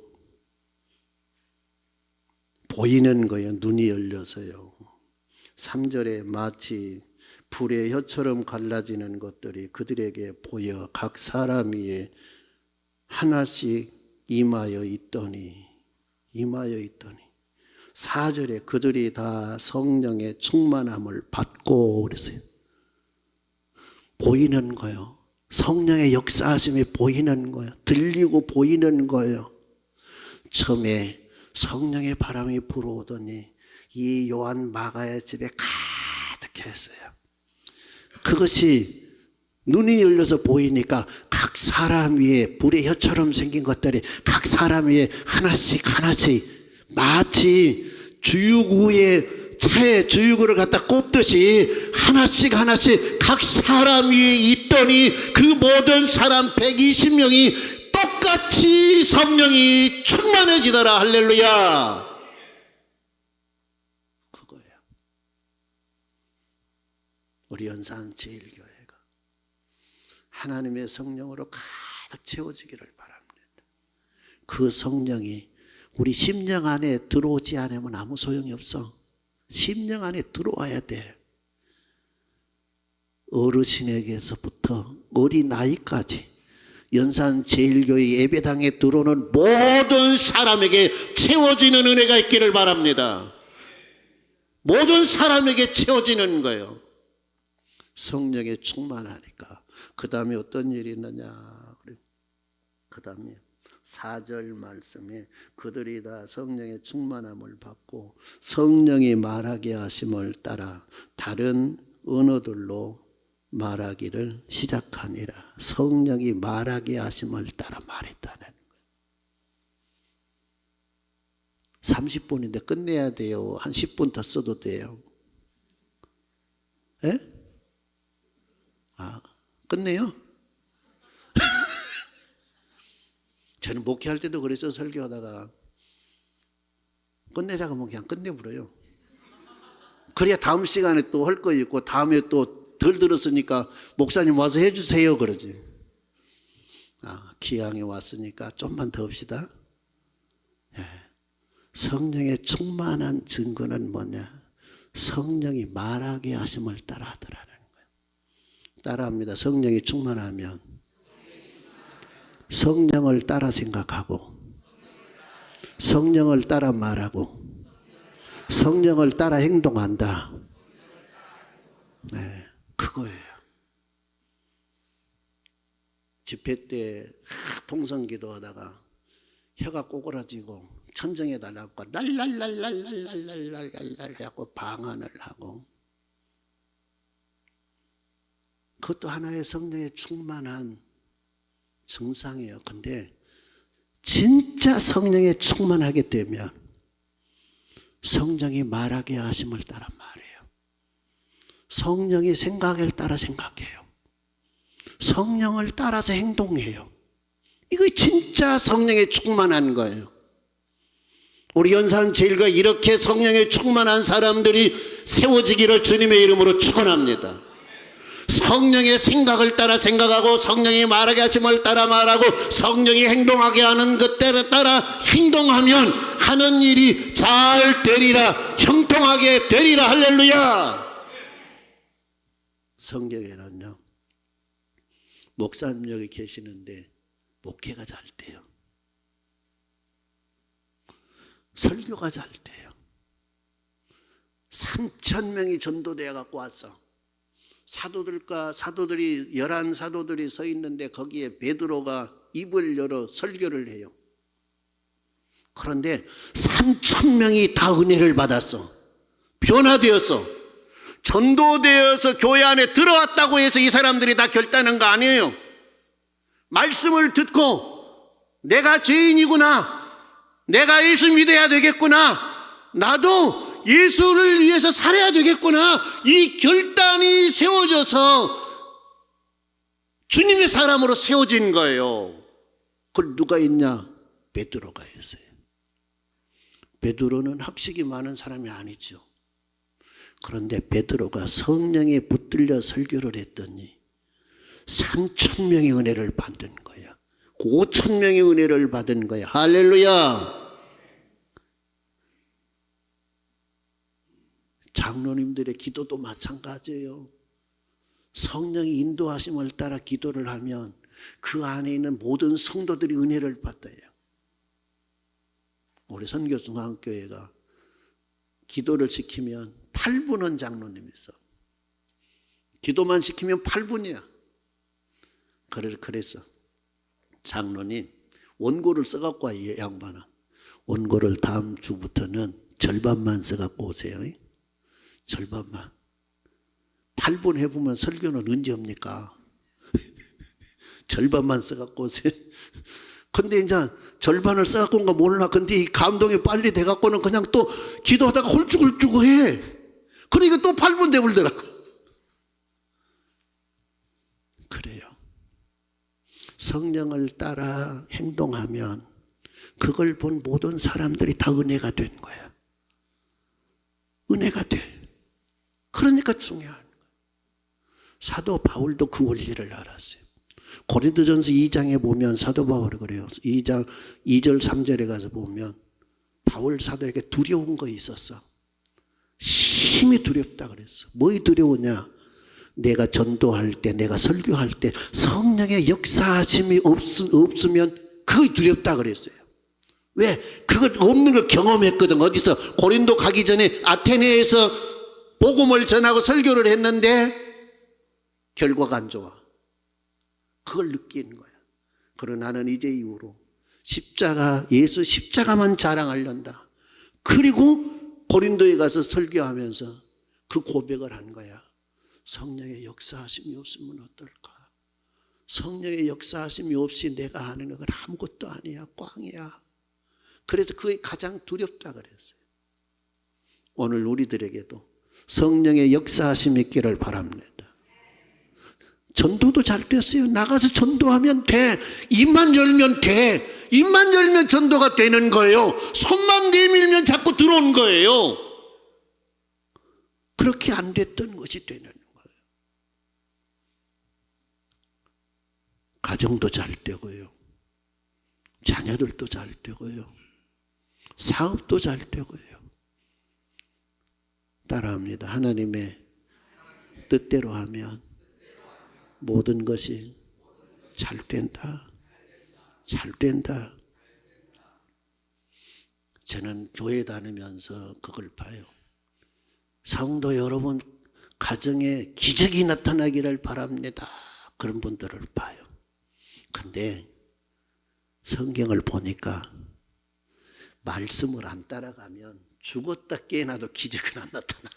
보이는 거예요. 눈이 열려서요. 3절에 마치 불의 혀처럼 갈라지는 것들이 그들에게 보여 각 사람 위에 하나씩 임하여 있더니 4절에 그들이 다 성령의 충만함을 받고 그랬어요. 보이는 거예요. 성령의 역사하심이 보이는 거예요. 들리고 보이는 거예요. 처음에 성령의 바람이 불어오더니 이 요한 마가의 집에 가득했어요. 그것이 눈이 열려서 보이니까 각 사람 위에 불의 혀처럼 생긴 것들이 각 사람 위에 하나씩 마치 주유구에 차에 주유구를 갖다 꼽듯이 하나씩 각 사람 위에 있더니 그 모든 사람 120명이 똑같이 성령이 충만해지더라. 할렐루야. 그거예요. 우리 연산 제일교회가 하나님의 성령으로 가득 채워지기를 바랍니다. 그 성령이 우리 심령 안에 들어오지 않으면 아무 소용이 없어. 심령 안에 들어와야 돼. 어르신에게서부터 어린아이까지 연산 제일교회 예배당에 들어오는 모든 사람에게 채워지는 은혜가 있기를 바랍니다. 모든 사람에게 채워지는 거예요. 성령에 충만하니까. 그 다음에 어떤 일이 있느냐. 그 다음에 4절 말씀에 그들이 다 성령의 충만함을 받고 성령이 말하게 하심을 따라 다른 언어들로 말하기를 시작하니라. 성령이 말하게 하심을 따라 말했다는 거예요. 30분인데 끝내야 돼요. 한 10분 더 써도 돼요. 예? 끝내요? 저는 목회할 때도 그랬어. 설교하다가 끝내자고 하면 그냥 끝내버려요. 그래야 다음 시간에 또 할 거 있고 다음에 또 덜 들었으니까 목사님 와서 해주세요 그러지. 기왕에 왔으니까 좀만 더 합시다. 성령의 충만한 증거는 뭐냐? 성령이 말하게 하심을 따라하더라는 거예요. 따라합니다. 성령이 충만하면 성령을 따라 생각하고 성령을 따라 말하고 성령을 따라 행동한다. 네, 그거예요. 집회 때 통성기도 하다가 혀가 꼬그라지고 천정에 달라고 랄랄랄랄랄랄랄랄랄 해갖고 방언을 하고, 그것도 하나의 성령의 충만한 증상이에요. 근데 진짜 성령에 충만하게 되면 성령이 말하게 하심을 따라 말해요. 성령이 생각을 따라 생각해요. 성령을 따라서 행동해요. 이거 진짜 성령에 충만한 거예요. 우리 연산제일과 이렇게 성령에 충만한 사람들이 세워지기를 주님의 이름으로 축원합니다. 성령의 생각을 따라 생각하고 성령이 말하게 하심을 따라 말하고 성령이 행동하게 하는 것 따라 행동하면 하는 일이 잘 되리라, 형통하게 되리라. 할렐루야. 성경에는요, 목사님 여기 계시는데 목회가 잘 돼요. 설교가 잘 돼요. 3,000명이 전도되어 갖고 왔어. 사도들이 11사도들이 서 있는데 거기에 베드로가 입을 열어 설교를 해요. 그런데 3,000명이 다 은혜를 받았어. 변화되었어. 전도되어서 교회 안에 들어왔다고 해서 이 사람들이 다 결단한 거 아니에요. 말씀을 듣고 내가 죄인이구나, 내가 예수 믿어야 되겠구나, 나도 예수를 위해서 살아야 되겠구나, 이 결단이 세워져서 주님의 사람으로 세워진 거예요. 그걸 누가 했냐? 베드로가 했어요. 베드로는 학식이 많은 사람이 아니죠. 그런데 베드로가 성령에 붙들려 설교를 했더니 3,000명의 은혜를 받은 거야. 5,000명의 은혜를 받은 거야. 할렐루야. 장로님들의 기도도 마찬가지예요. 성령이 인도하심을 따라 기도를 하면 그 안에 있는 모든 성도들이 은혜를 받아요. 우리 선교중앙교회가 기도를 시키면 8분은 장로님이 있어. 기도만 시키면 8분이야. 그래서 장로님 원고를 써갖고 와. 이 양반은 원고를 다음 주부터는 절반만 써갖고 오세요. 절반만. 8분 해보면 설교는 언제 합니까? 절반만 써갖고 오세요. 근데 이제 절반을 써갖고 온가 몰라. 근데 이 감동이 빨리 돼갖고는 그냥 또 기도하다가 홀쭉홀쭉 해. 그러니까 또 8분 되물더라고. 그래요. 성령을 따라 행동하면 그걸 본 모든 사람들이 다 은혜가 된 거야. 은혜가 돼. 그러니까 중요한 거야. 사도 바울도 그 원리를 알았어요. 고린도전서 2장에 보면 사도 바울이 그래요. 2장 2절 3절에 가서 보면 바울 사도에게 두려운 거 있었어. 심히 두렵다 그랬어. 뭐이 두려우냐? 내가 전도할 때, 내가 설교할 때 성령의 역사하심이 없으면 그게 두렵다 그랬어요. 왜? 그걸 없는 걸 경험했거든. 어디서? 고린도 가기 전에 아테네에서 복음을 전하고 설교를 했는데 결과가 안 좋아. 그걸 느끼는 거야. 그러나 나는 이제 이후로 예수 십자가만 자랑하련다. 그리고 고린도에 가서 설교하면서 그 고백을 한 거야. 성령의 역사하심이 없으면 어떨까? 성령의 역사하심이 없이 내가 하는 건 아무것도 아니야. 꽝이야. 그래서 그게 가장 두렵다 그랬어요. 오늘 우리들에게도 성령의 역사하심이 있기를 바랍니다. 전도도 잘 됐어요. 나가서 전도하면 돼. 입만 열면 돼. 입만 열면 전도가 되는 거예요. 손만 내밀면 자꾸 들어오는 거예요. 그렇게 안 됐던 것이 되는 거예요. 가정도 잘 되고요. 자녀들도 잘 되고요. 사업도 잘 되고요. 따라합니다. 하나님의 뜻대로 하면 모든 것이 잘 된다. 잘 된다. 저는 교회 다니면서 그걸 봐요. 성도 여러분 가정에 기적이 나타나기를 바랍니다. 그런 분들을 봐요. 근데 성경을 보니까 말씀을 안 따라가면 죽었다 깨어나도 기적은 안 나타나.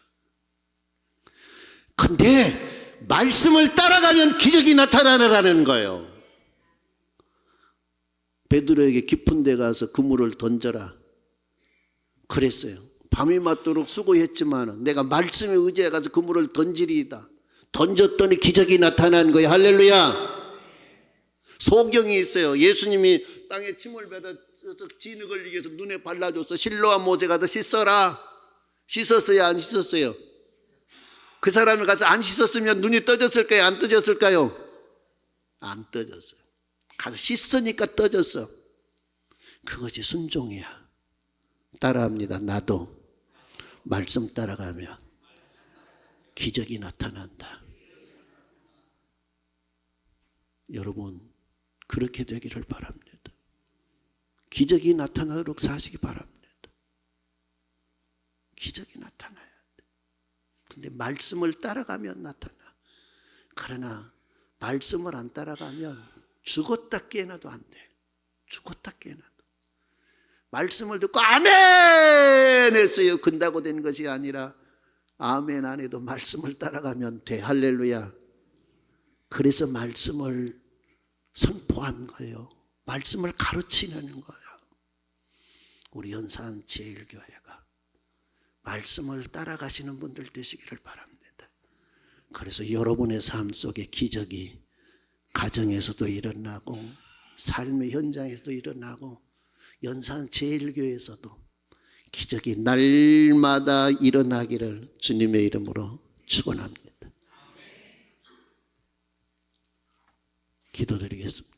근데 말씀을 따라가면 기적이 나타나라는 거예요. 베드로에게 깊은 데 가서 그물을 던져라 그랬어요. 밤이 맞도록 수고했지만 내가 말씀에 의지해 가서 그물을 던지리이다. 던졌더니 기적이 나타난 거예요. 할렐루야. 소경이 있어요. 예수님이 땅에 침을 뱉어 진흙을 이겨서 눈에 발라줘서 실로와 모세 가서 씻어라. 씻었어요? 안 씻었어요? 그 사람이 가서 안 씻었으면 눈이 떠졌을까요? 안 떠졌을까요? 안 떠졌어요. 가서 씻으니까 떠졌어. 그것이 순종이야. 따라합니다. 나도 말씀 따라가면 기적이 나타난다. 여러분 그렇게 되기를 바랍니다. 기적이 나타나도록 사시기 바랍니다. 기적이 나타나야 돼. 근데 말씀을 따라가면 나타나. 그러나 말씀을 안 따라가면 죽었다 깨어나도 안 돼. 죽었다 깨어나도. 말씀을 듣고 아멘 했어요. 근다고 된 것이 아니라 아멘 안 해도 말씀을 따라가면 돼. 할렐루야. 그래서 말씀을 선포한 거예요. 말씀을 가르치는 거예요. 우리 연산 제일교회가 말씀을 따라가시는 분들 되시기를 바랍니다. 그래서 여러분의 삶 속에 기적이 가정에서도 일어나고 삶의 현장에서도 일어나고 연산 제일교회에서도 기적이 날마다 일어나기를 주님의 이름으로 축원합니다. 기도드리겠습니다.